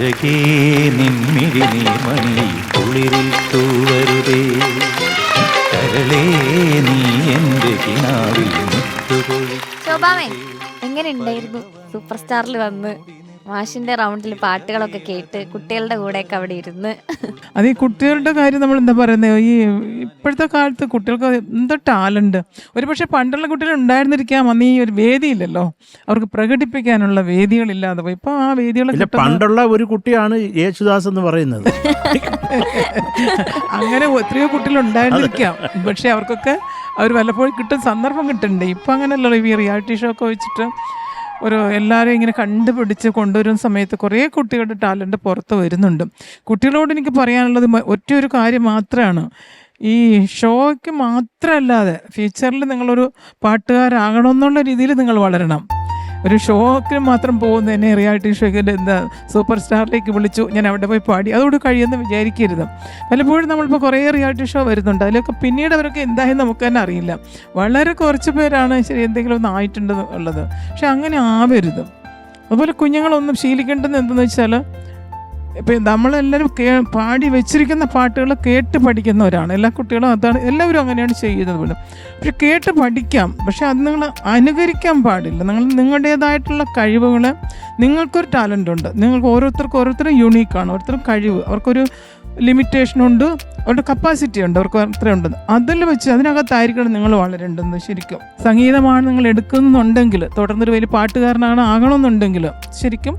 നിൻമിഴി നീർമണി കുളിരിൽ തൂവരുതേ കരളേ നീ എൻ്റെ കിനാവിൽ മുത്തുകൊഴി. ശോഭാമേ എങ്ങനെ ഉണ്ടായിരുന്നു സൂപ്പർ സ്റ്റാറിൽ വന്ന് മാഷിന്റെ റൗണ്ടിൽ പാട്ടുകളൊക്കെ കേട്ട് കുട്ടികളുടെ കൂടെയൊക്കെ അവിടെ ഇരുന്ന്? അത് ഈ കുട്ടികളുടെ കാര്യം നമ്മൾ എന്താ പറയുന്നത്, ഈ ഇപ്പോഴത്തെ കാലത്ത് കുട്ടികൾക്ക് എന്തോ ടാലന്റ്. ഒരു പക്ഷെ പണ്ടുള്ള കുട്ടികൾ ഉണ്ടായിരുന്നിരിക്കാം, അന്ന് ഈ ഒരു വേദിയില്ലല്ലോ, അവർക്ക് പ്രകടിപ്പിക്കാനുള്ള വേദികളില്ലാതെ പോയി. ഇപ്പൊ ആ വേദികൾ പണ്ടുള്ള ഒരു കുട്ടിയാണ് യേശുദാസ് എന്ന് പറയുന്നത്. അങ്ങനെ എത്രയോ കുട്ടികൾ ഉണ്ടായിരുന്നിരിക്കാം, പക്ഷെ അവർക്കൊക്കെ അവർ വല്ലപ്പോഴും കിട്ടുന്ന സന്ദർഭം കിട്ടുന്നുണ്ട്. ഇപ്പം അങ്ങനെയല്ലോ, ഈ റിയാലിറ്റി ഷോ ഒക്കെ വെച്ചിട്ട് ഒരു എല്ലാവരും ഇങ്ങനെ കണ്ടുപിടിച്ച് കൊണ്ടുവരുന്ന സമയത്ത് കുറേ കുട്ടികളുടെ ടാലൻറ്റ് പുറത്ത് വരുന്നുണ്ട്. കുട്ടികളോട് എനിക്ക് പറയാനുള്ളത് ഒറ്റയൊരു കാര്യം മാത്രമാണ്, ഈ ഷോയ്ക്ക് മാത്രമല്ലാതെ ഫ്യൂച്ചറിൽ നിങ്ങളൊരു പാട്ടുകാരാകണമെന്നുള്ള രീതിയിൽ നിങ്ങൾ വളരണം. ഒരു ഷോക്ക് മാത്രം പോകുന്നതിനെ റിയാലിറ്റി ഷോയ്ക്ക് എന്താ സൂപ്പർ സ്റ്റാറിലേക്ക് വിളിച്ചു ഞാൻ അവിടെ പോയി പാടി അതോട് കഴിയുമെന്ന് വിചാരിക്കരുത്. പലപ്പോഴും നമ്മളിപ്പോൾ കുറേ റിയാലിറ്റി ഷോ വരുന്നുണ്ട്, അതിലൊക്കെ പിന്നീട് അവരൊക്കെ എന്തായെന്ന് നമുക്ക് തന്നെ അറിയില്ല. വളരെ കുറച്ച് പേരാണ് ശരി എന്തെങ്കിലും ഒന്ന് ആയിട്ടുണ്ട് ഉള്ളത്, പക്ഷെ അങ്ങനെ ആവരുത്. അതുപോലെ കുഞ്ഞുങ്ങളൊന്നും ശീലിക്കേണ്ടത് എന്തെന്ന് വെച്ചാൽ, ഇപ്പം നമ്മളെല്ലാവരും പാടി വെച്ചിരിക്കുന്ന പാട്ടുകൾ കേട്ട് പഠിക്കുന്നവരാണ് എല്ലാ കുട്ടികളും. അതാണ് എല്ലാവരും അങ്ങനെയാണ് ചെയ്യുന്നത് പോലും. പക്ഷെ കേട്ട് പഠിക്കാം, പക്ഷെ അത് നിങ്ങൾ അനുകരിക്കാൻ പാടില്ല. നിങ്ങൾ നിങ്ങളുടേതായിട്ടുള്ള കഴിവുകൾ, നിങ്ങൾക്കൊരു ടാലൻ്റ് ഉണ്ട്, നിങ്ങൾക്ക് ഓരോരുത്തരും യൂണീക്കാണ്, ഓരോരുത്തരും കഴിവ്, അവർക്കൊരു ലിമിറ്റേഷനുണ്ട്, അവരുടെ കപ്പാസിറ്റി ഉണ്ട്, അവർക്ക് അത്രയുണ്ട്. അതിൽ വെച്ച് അതിനകത്തായിരിക്കണം നിങ്ങൾ വളരേണ്ടത്. ശരിക്കും സംഗീതമാണ് നിങ്ങൾ എടുക്കുന്നുണ്ടെങ്കിൽ, തുടർന്നൊരു വലിയ പാട്ടുകാരനാണ് ആകണമെന്നുണ്ടെങ്കിൽ ശരിക്കും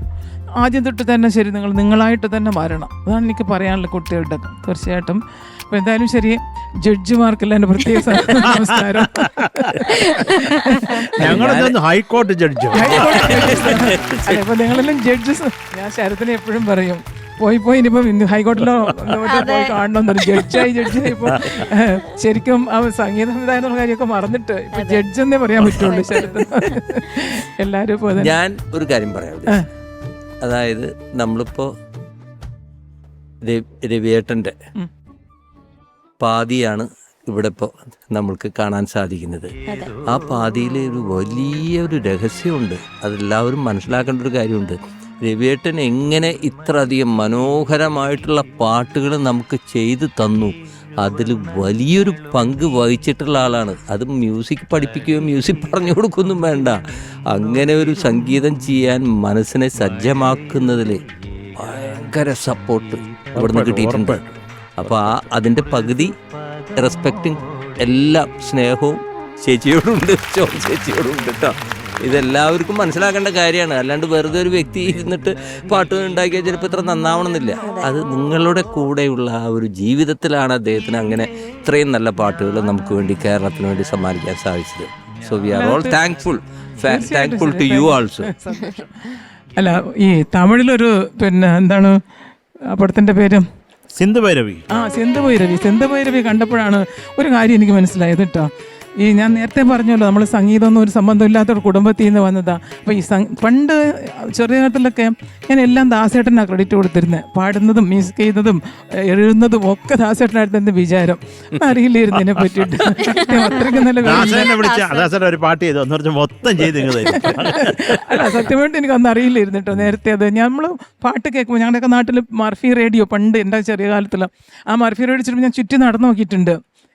ആദ്യം തൊട്ട് തന്നെ ശരി നിങ്ങളായിട്ട് തന്നെ വരണം. അതാണ് എനിക്ക് പറയാനുള്ള കുട്ടികളുടെ. തീർച്ചയായിട്ടും. അപ്പോൾ എന്തായാലും ശരി, ജഡ്ജിമാർക്കെല്ലാം എൻ്റെ പ്രത്യേക നമസ്കാരം. ഹൈക്കോടതി ജഡ്ജ്. അതെ, അപ്പോൾ നിങ്ങളെല്ലാം ജഡ്ജസ്. ഞാൻ ശരത്തിനെ എപ്പോഴും പറയും, പോയി ഇനിയിപ്പം ഹൈക്കോടതിയിലോ പോയി കാണണമെന്നൊരു ജഡ്ജായി. ഇപ്പോൾ ശരിക്കും ആ സംഗീത സംവിധാനം കാര്യമൊക്കെ മറന്നിട്ട് ഇപ്പൊ ജഡ്ജെന്നേ പറയാൻ പറ്റുള്ളൂ ശരത്തിന്. എല്ലാവരും ഇപ്പോൾ ഞാൻ ഒരു കാര്യം പറയാം. അതായത് നമ്മളിപ്പോൾ രവിയേട്ടൻ്റെ പാതിയാണ് ഇവിടെ ഇപ്പോൾ നമ്മൾക്ക് കാണാൻ സാധിക്കുന്നത്. ആ പാതിയിൽ ഒരു വലിയൊരു രഹസ്യമുണ്ട്, അതെല്ലാവരും മനസ്സിലാക്കേണ്ട ഒരു കാര്യമുണ്ട്. രവിയേട്ടൻ എങ്ങനെ ഇത്ര അധികം മനോഹരമായിട്ടുള്ള പാട്ടുകൾ നമുക്ക് ചെയ്തു തന്നു, അതിൽ വലിയൊരു പങ്ക് വഹിച്ചിട്ടുള്ള ആളാണ്. അത് മ്യൂസിക് പഠിപ്പിക്കുകയോ മ്യൂസിക് പറഞ്ഞു കൊടുക്കുകയൊന്നും വേണ്ട, അങ്ങനെ ഒരു സംഗീതം ചെയ്യാൻ മനസ്സിനെ സജ്ജമാക്കുന്നതിൽ ഭയങ്കര സപ്പോർട്ട് ഇവിടുന്ന് കിട്ടിയിട്ടുണ്ട്. അപ്പോൾ അതിൻ്റെ പകുതി റെസ്പെക്റ്റും എല്ലാ സ്നേഹവും ചേച്ചിയോടുണ്ട്, ചേച്ചിയോടുണ്ട് കേട്ടോ. ഇതെല്ലാവർക്കും മനസ്സിലാക്കേണ്ട കാര്യമാണ്. അല്ലാണ്ട് വെറുതെ ഒരു വ്യക്തി ഇരുന്നിട്ട് പാട്ട് ഉണ്ടാക്കിയാൽ ചിലപ്പോൾ ഇത്ര നന്നാവണമെന്നില്ല. അത് നിങ്ങളുടെ കൂടെയുള്ള ആ ഒരു ജീവിതത്തിലാണ് അദ്ദേഹത്തിന് അങ്ങനെ ഇത്രയും നല്ല പാട്ടുകൾ നമുക്ക് വേണ്ടി കേരളത്തിന് വേണ്ടി സമ്മാനിക്കാൻ സാധിച്ചത്. So we are all thankful to you also. അല്ല, ഈ തമിഴിലൊരു എന്താണ് പടത്തിൻ്റെ പേര്, സിന്ധു ഭൈരവി. സിന്ധു ഭൈരവി കണ്ടപ്പോഴാണ് ഒരു കാര്യം എനിക്ക് മനസ്സിലായത് കേട്ടോ. ഈ ഞാൻ നേരത്തെ പറഞ്ഞല്ലോ, നമ്മൾ സംഗീതമൊന്നും ഒരു സംബന്ധമില്ലാത്തൊരു കുടുംബത്തിൽ നിന്ന് വന്നതാണ്. അപ്പോൾ ഈ പണ്ട് ചെറിയ കാലത്തിലൊക്കെ ഞാൻ എല്ലാം ദാസേട്ടനാണ് ക്രെഡിറ്റ് കൊടുത്തിരുന്നത്. പാടുന്നതും മ്യൂസിക് ചെയ്യുന്നതും എഴുതുന്നതും ഒക്കെ ദാസേട്ടനായിരുന്നു എൻ്റെ വിചാരം. അറിയില്ലായിരുന്നു ഇതിനെ പറ്റിയിട്ട്. അത്രയ്ക്ക് നല്ല അല്ല, സത്യമായിട്ട് എനിക്കൊന്നും അറിയില്ലായിരുന്നു കേട്ടോ നേരത്തെ. അത് നമ്മൾ പാട്ട് കേൾക്കുമ്പോൾ ഞങ്ങളുടെയൊക്കെ നാട്ടിൽ മർഫി റേഡിയോ, പണ്ട് എൻ്റെ ചെറിയ കാലത്തിൽ ആ മർഫി റേഡിയോ വെച്ചിട്ട് ഞാൻ ചുറ്റി നടന്നു നോക്കിയിട്ടുണ്ട്,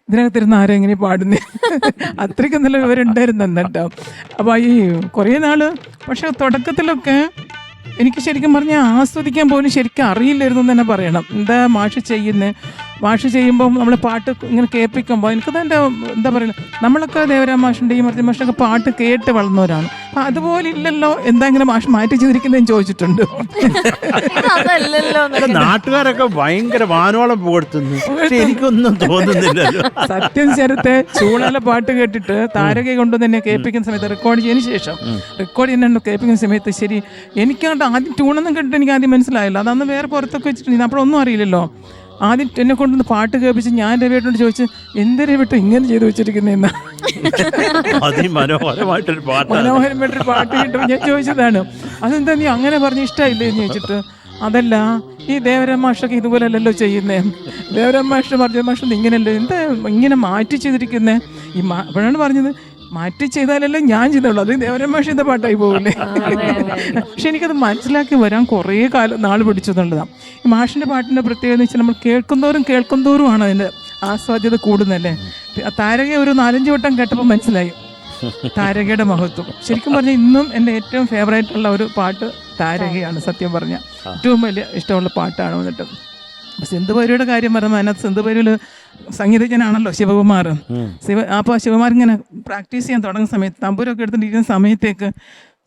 ഇതിനകത്തിരുന്ന് ആരും എങ്ങനെ പാടുന്നേ. അത്രയ്ക്കും നല്ല വിവരമുണ്ടായിരുന്നു എന്നിട്ടോ. അപ്പോൾ ഈ കുറേ നാൾ, പക്ഷെ തുടക്കത്തിലൊക്കെ എനിക്ക് ശരിക്കും പറഞ്ഞാൽ ആസ്വദിക്കാൻ പോലും ശരിക്കും അറിയില്ലായിരുന്നു എന്ന് തന്നെ പറയണം. എന്താ മാഷ് ചെയ്യുമ്പോൾ നമ്മൾ പാട്ട് ഇങ്ങനെ കേൾപ്പിക്കുമ്പോൾ എനിക്കത് എൻ്റെ എന്താ പറയുക, നമ്മളൊക്കെ ദേവരാം മാഷിൻ്റെയും മർത്തി മാഷിനൊക്കെ പാട്ട് കേട്ട് വളർന്നവരാണ്. അപ്പം അതുപോലെ ഇല്ലല്ലോ, എന്താങ്കിലും മാഷ് മാറ്റി ചെയ്തിരിക്കുന്നതെന്ന് ചോദിച്ചിട്ടുണ്ട്. നാട്ടുകാരൊക്കെ ഭയങ്കര വാനോളം പുകഴ്ത്തുന്നു, എനിക്കൊന്നും തോന്നുന്നില്ലല്ലോ. സത്യം ശരത്തെ ചൂളാല പാട്ട് കേട്ടിട്ട് താരകയെ കൊണ്ട് തന്നെ കേൾപ്പിക്കുന്ന സമയത്ത് റെക്കോർഡ് ചെയ്യുന്നതിന് ശേഷം കേൾപ്പിക്കുന്ന സമയത്ത് ശരി എനിക്കങ്ങോട്ട് ആദ്യം ട്യൂണൊന്നും കേട്ടിട്ട് എനിക്ക് ആദ്യം മനസ്സിലായില്ല. അതന്ന് വേറെ പുറത്തൊക്കെ വെച്ചിട്ടുണ്ട്, അപ്പോഴൊന്നും അറിയില്ലല്ലോ. ആദ്യം എന്നെ കൊണ്ടൊന്ന് പാട്ട് കേൾപ്പിച്ച് ഞാൻ രവിയേട്ടനോട് ചോദിച്ചു, എന്ത് രവിയേട്ടൻ ഇങ്ങനെ ചെയ്ത് വെച്ചിരിക്കുന്നതെന്നാ. മനോഹരമായിട്ടൊരു പാട്ട് കിട്ടുമ്പോൾ ഞാൻ ചോദിച്ചതാണ്, അതെന്താ നീ അങ്ങനെ പറഞ്ഞ് ഇഷ്ടമായില്ലേ എന്ന് ചോദിച്ചിട്ട്, അതല്ല ഈ ദേവരാം മാഷൊക്കെ ഇതുപോലെ അല്ലല്ലോ ചെയ്യുന്നേ, ദേവരാം മാഷ് പറഞ്ഞ മാഷ് ഇങ്ങനെയല്ലോ, എന്താ ഇങ്ങനെ മാറ്റി ചെയ്തിരിക്കുന്നേ. അപ്പോഴാണ് പറഞ്ഞത്, മാറ്റി ചെയ്താലല്ലേ ഞാൻ ചെയ്തോളൂ, അത് ദേവരാജൻ മാഷ് ചെയ്ത പാട്ടായി പോകില്ലേ. പക്ഷെ എനിക്കത് മനസ്സിലാക്കി വരാൻ കുറേ നാൾ പിടിച്ചു എന്നുള്ളതാണ്. ഈ മാഷിൻ്റെ പാട്ടിൻ്റെ പ്രത്യേകത എന്ന് വെച്ചാൽ നമ്മൾ കേൾക്കുന്തോറും ആണ് അതിൻ്റെ ആസ്വാദ്യത കൂടുന്നല്ലേ. താരക ഒരു 4-5 വട്ടം കേട്ടപ്പോൾ മനസ്സിലായി താരകയുടെ മഹത്വം. ശരിക്കും പറഞ്ഞാൽ ഇന്നും എൻ്റെ ഏറ്റവും ഫേവറേറ്റ് ഉള്ള ഒരു പാട്ട് താരകയാണ്. സത്യം പറഞ്ഞാൽ ഏറ്റവും വലിയ ഇഷ്ടമുള്ള പാട്ടാണ് വന്നിട്ട്. സിന്ധുഭൈരവിയുടെ കാര്യം പറയുമ്പോൾ അതിനകത്ത് സിന്ധുഭൈരവിൽ സംഗീതജ്ഞനാണല്ലോ ശിവകുമാർ. അപ്പോൾ ശിവകുമാർ ഇങ്ങനെ പ്രാക്ടീസ് ചെയ്യാൻ തുടങ്ങുന്ന സമയത്ത് തമ്പൂരൊക്കെ എടുത്തിട്ടിരിക്കുന്ന സമയത്തേക്ക്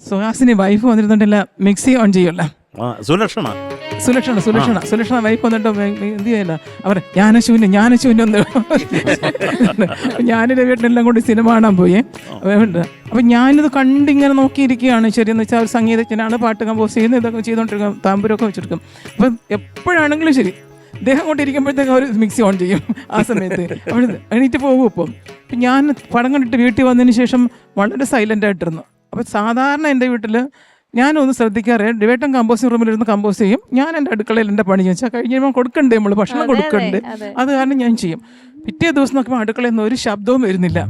സുഹാസിനി വൈഫ് വന്നിരുന്നിട്ടില്ല, മിക്സി ഓൺ ചെയ്യല്ല. സുലക്ഷണ വൈഫ് വന്നിട്ട് എന്ത് ചെയ്യല്ല, അവർ ജ്ഞാനശൂന്യം ഒന്ന് ഞാനിൻ്റെ വീട്ടിലെല്ലാം കൂടി സിനിമ കാണാൻ പോയി. അപ്പം ഞാനിത് കണ്ടിങ്ങനെ നോക്കിയിരിക്കുകയാണ്. ശരിയെന്ന് വെച്ചാൽ ഒരു സംഗീതജ്ഞനാണ്, പാട്ട് കമ്പോസ് ചെയ്യുന്നത്, ഇതൊക്കെ ചെയ്തുകൊണ്ടിരിക്കും, താമ്പൂരൊക്കെ വെച്ചെടുക്കും. അപ്പം എപ്പോഴാണെങ്കിലും ശരി അദ്ദേഹം കൊണ്ടിരിക്കുമ്പോഴത്തേക്ക് അവർ മിക്സി ഓൺ ചെയ്യും. ആ സമയത്ത് അവിടെ എണീറ്റ് പോകും. ഇപ്പം ഞാൻ പടം കണ്ടിട്ട് വീട്ടിൽ വന്നതിന് ശേഷം വളരെ സൈലൻ്റ് ആയിട്ടിരുന്നു. അപ്പം സാധാരണ എൻ്റെ വീട്ടിൽ ഞാനൊന്ന് ശ്രദ്ധിക്കാറില്ല, ഡിവേട്ടൻ കമ്പോസിങ് റൂമിലിരുന്ന് കമ്പോസ് ചെയ്യും, ഞാൻ എൻ്റെ അടുക്കളയിൽ എൻ്റെ പണി ചോദിച്ചാൽ കഴിഞ്ഞ് കഴിയുമ്പോൾ കൊടുക്കണ്ടേ, നമ്മൾ ഭക്ഷണം കൊടുക്കണ്ടേ, അത് കാരണം ഞാൻ ചെയ്യും. പിറ്റേ ദിവസം നോക്കുമ്പോൾ അടുക്കളയിൽ നിന്ന് ഒരു ശബ്ദവും വരുന്നില്ല.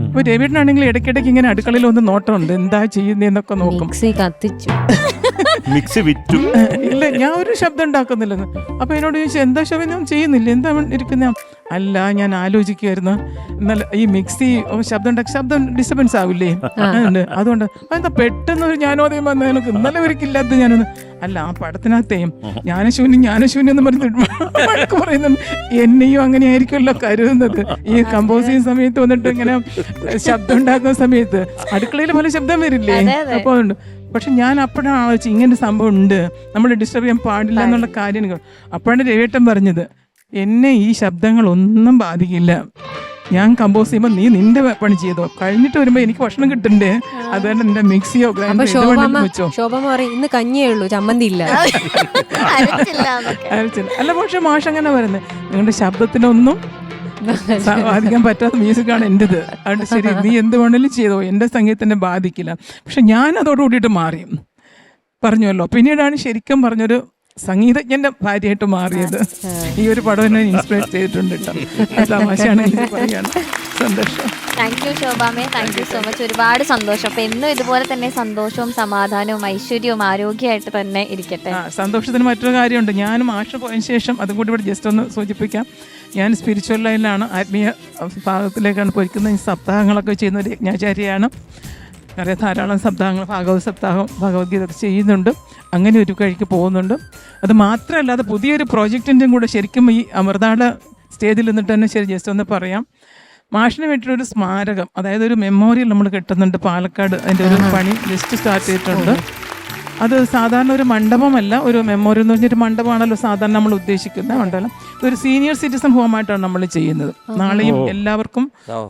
അപ്പോൾ രവിട്ടനാണെങ്കിൽ ഇടയ്ക്കിടയ്ക്ക് ഇങ്ങനെ അടുക്കളയിൽ ഒന്ന് നോട്ടമുണ്ട്, എന്താ ചെയ്യുന്നതെന്നൊക്കെ നോക്കും. മിക്സി വിറ്റു ഇല്ല, ഞാൻ ഒരു ശബ്ദം ഉണ്ടാക്കുന്നില്ലെന്ന്. അപ്പൊ എന്നോട് ചോദിച്ചാൽ എന്താ ശബ്ദം, ഞാൻ ചെയ്യുന്നില്ല, എന്താ ഇരിക്കുന്ന? അല്ല, ഞാൻ ആലോചിക്കുമായിരുന്നു, എന്നാൽ ഈ മിക്സി ശബ്ദം ഡിസ്റ്റർബൻസ് ആവില്ലേ, അതുകൊണ്ട് എന്താ പെട്ടെന്ന് ഒരു ജ്ഞാനോദയം വന്ന എനിക്ക് ഇന്നലെ ഒരിക്കലില്ലാത്ത ഞാനൊന്ന് അല്ല, ആ പടത്തിനകത്തെയും ജ്ഞാനശൂന്യം എന്ന് പറഞ്ഞിട്ട് പറയുന്നുണ്ട്. എന്നെയും അങ്ങനെ ആയിരിക്കുമല്ലോ കരുതുന്നത്. ഈ കമ്പോസ് ചെയ്യുന്ന സമയത്ത് വന്നിട്ട് ഇങ്ങനെ ശബ്ദം ഉണ്ടാക്കുന്ന സമയത്ത് അടുക്കളയിൽ പോലെ ശബ്ദം വരില്ലേ, അപ്പോൾ അതുകൊണ്ട്. പക്ഷെ ഞാൻ അപ്പോഴാണ് ആലോചിച്ച് ഇങ്ങനെ സംഭവം ഉണ്ട്, നമ്മൾ ഡിസ്റ്റർബ് ചെയ്യാൻ പാടില്ല എന്നുള്ള കാര്യങ്ങൾ. അപ്പോഴാണ് രവിയേട്ടൻ പറഞ്ഞത്, എന്നെ ഈ ശബ്ദങ്ങളൊന്നും ബാധിക്കില്ല, ഞാൻ കമ്പോസ് ചെയ്യുമ്പോൾ നീ നിന്റെ പണി ചെയ്തോ, കഴിഞ്ഞിട്ട് വരുമ്പോൾ എനിക്ക് ഭക്ഷണം കിട്ടണ്ടേ, അതുകൊണ്ട് എന്റെ മിക്സിയോ ഗ്രൈൻഡറോ വെച്ചോ. ഇന്ന് കഞ്ഞിയേ ഉള്ളൂ, ചമ്മന്തി ഇല്ല. അല്ല, പക്ഷെ മാഷ് അങ്ങനെ പറയുന്നത്, നിങ്ങളുടെ ശബ്ദത്തിനൊന്നും ബാധിക്കാൻ പറ്റാത്ത മ്യൂസിക്കാണ് എൻ്റെത്, അതുകൊണ്ട് ശരി നീ എന്ത് വേണമെങ്കിലും ചെയ്തോ, എൻ്റെ സംഗീതത്തിനെ ബാധിക്കില്ല. പക്ഷെ ഞാൻ അതോട് കൂടിയിട്ട് മാറി പറഞ്ഞല്ലോ. പിന്നീടാണ് ശരിക്കും പറഞ്ഞൊരു സംഗീതജ്ഞന്റെ ഭാര്യയായിട്ട് മാറിയത്. ഈ ഒരു പടം എന്നെ ഇൻസ്പയർ ചെയ്തിട്ടുണ്ട് കേട്ടോ. തമാശയാണ് പറയാണ്. സന്തോഷം. താങ്ക് യു ശോഭാമേ, താങ്ക് യു സോ മച്ച്. ഒരുപാട് സന്തോഷം. അപ്പൊ എന്നും ഇതുപോലെ തന്നെ സന്തോഷവും സമാധാനവും ഐശ്വര്യവും ആരോഗ്യമായിട്ട് തന്നെ ഇരിക്കട്ടെ. സന്തോഷത്തിന് മറ്റൊരു കാര്യമുണ്ട്. ഞാനും മാഷ് പോയതിനു ശേഷം അതും കൂടി ഇവിടെ ജസ്റ്റ് ഒന്ന് സൂചിപ്പിക്കാം. ഞാൻ സ്പിരിച്വൽ ലൈനിലാണ്, ആത്മീയ ഭാഗത്തിലേക്കാണ് പോയിരിക്കുന്നത്. ഈ സപ്താഹങ്ങളൊക്കെ ചെയ്യുന്ന ഒരു യജ്ഞാചാര്യയാണ്. അറിയാം, ധാരാളം സപ്താഹങ്ങൾ, ഭാഗവത സപ്താഹം, ഭഗവത്ഗീത ചെയ്യുന്നുണ്ട്. അങ്ങനെ ഒരു കഴിക്ക് പോകുന്നുണ്ട്. അത് മാത്രമല്ലാതെ പുതിയൊരു പ്രോജക്റ്റിൻ്റെയും കൂടെ ശരിക്കും ഈ അമൃതാട സ്റ്റേജിൽ നിന്നിട്ട് തന്നെ ശരി ജസ്റ്റ് ഒന്ന് പറയാം. മാഷിന് വേണ്ടിയിട്ടൊരു സ്മാരകം, അതായത് ഒരു മെമ്മോറിയൽ നമ്മൾ കെട്ടുന്നുണ്ട് പാലക്കാട്. അതിൻ്റെ ഒരു പണി ജസ്റ്റ് സ്റ്റാർട്ട് ചെയ്തിട്ടുണ്ട്. അത് സാധാരണ ഒരു മണ്ഡപമല്ല, ഒരു മെമ്മോറിയൽ എന്ന് പറഞ്ഞൊരു മണ്ഡപമാണല്ലോ സാധാരണ നമ്മൾ ഉദ്ദേശിക്കുന്ന മണ്ഡലം. ഇതൊരു സീനിയർ സിറ്റിസൺ ഹോമായിട്ടാണ് നമ്മൾ ചെയ്യുന്നത്. നാളെയും എല്ലാവർക്കും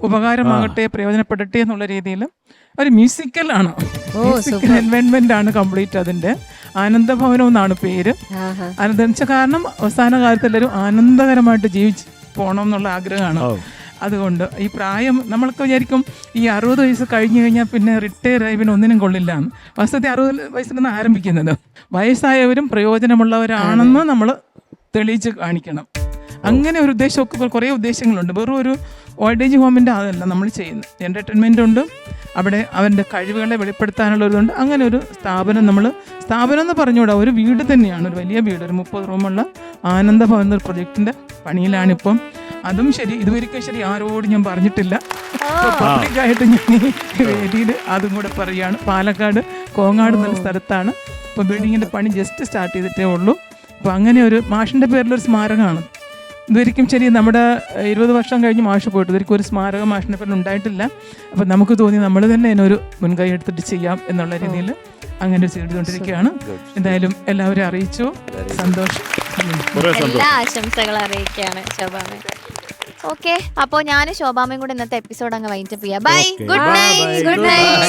ഉപകാരമാകട്ടെ, പ്രയോജനപ്പെടട്ടെ എന്നുള്ള രീതിയിൽ ഒരു മ്യൂസിക്കൽ ആണ്, മ്യൂസിക്കൽ എൻവയൺമെന്റ് ആണ് കംപ്ലീറ്റ്. അതിന്റെ ആനന്ദഭവനം എന്നാണ് പേര്. ആനന്ദം കാരണം അവസാന കാലത്ത് എല്ലാവരും ആനന്ദകരമായിട്ട് ജീവിച്ച് പോകണം എന്നുള്ള ആഗ്രഹമാണ്. അതുകൊണ്ട് ഈ പ്രായം നമ്മൾക്ക് വിചാരിക്കും ഈ 60 വയസ്സ് കഴിഞ്ഞു കഴിഞ്ഞാൽ പിന്നെ റിട്ടയർ ആയി പിന്നെ ഒന്നിനും കൊള്ളില്ല എന്ന്. വാസ്തവത്തിൽ 60 വയസ്സിലാണ് ആരംഭിക്കുന്നത്. വയസ്സായവരും പ്രയോജനമുള്ളവരാണെന്ന് നമ്മൾ തെളിയിച്ച് കാണിക്കണം. അങ്ങനെ ഒരു ഉദ്ദേശമൊക്കെ കുറേ ഉദ്ദേശങ്ങളുണ്ട്. വെറും ഒരു ഓൾഡ് ഏജ് ഹോമിൻ്റെ അതല്ല നമ്മൾ ചെയ്യുന്നത്. എൻ്റർടൈൻമെൻ്റ് ഉണ്ട്, അവിടെ അവൻ്റെ കഴിവുകളെ വെളിപ്പെടുത്താനുള്ളതുണ്ട്. അങ്ങനെ ഒരു സ്ഥാപനം എന്ന് പറഞ്ഞുകൂടാ, ഒരു വീട് തന്നെയാണ്, ഒരു വലിയ വീട്, ഒരു 30 റൂമുള്ള ആനന്ദഭവൻ എന്ന പ്രൊജക്റ്റിൻ്റെ പണിയിലാണിപ്പം. അതും ശരി, ഇതുവരെയ്ക്കും ശരി ആരോടും ഞാൻ പറഞ്ഞിട്ടില്ല. പബ്ലിക്കായിട്ട് ഞാൻ ഈ വേദിയിൽ അതും കൂടെ പറയുകയാണ്. പാലക്കാട് കോങ്ങാട് എന്ന സ്ഥലത്താണ് ഇപ്പോൾ ബിൽഡിങ്ങിൻ്റെ പണി ജസ്റ്റ് സ്റ്റാർട്ട് ചെയ്തിട്ടേ ഉള്ളൂ. അപ്പോൾ അങ്ങനെ ഒരു മാഷിൻ്റെ പേരിലൊരു സ്മാരകമാണ്. ഇതുവരെയ്ക്കും ശരി നമ്മുടെ 20 വർഷം കഴിഞ്ഞ് മാഷ് പോയിട്ട് ഇതുവരെയ്ക്കും ഒരു സ്മാരകം മാഷിൻ്റെ പേരിൽ ഉണ്ടായിട്ടില്ല. അപ്പം നമുക്ക് തോന്നി നമ്മൾ തന്നെ അതിനൊരു മുൻകൈ എടുത്തിട്ട് ചെയ്യാം എന്നുള്ള രീതിയിൽ അങ്ങനെ ചെയ്തുകൊണ്ടിരിക്കുകയാണ്. എന്തായാലും എല്ലാവരും അറിയിച്ചു. സന്തോഷം. എല്ലാ ആശംസകളും അറിയിക്കുകയാണ് ശോഭാമേ. ഓക്കെ, അപ്പോൾ ഞാൻ ശോഭാമയും കൂടെ ഇന്നത്തെ എപ്പിസോഡ് അങ്ങ് വൈൻഡപ്പ് ചെയ്യാം. Bye, good night.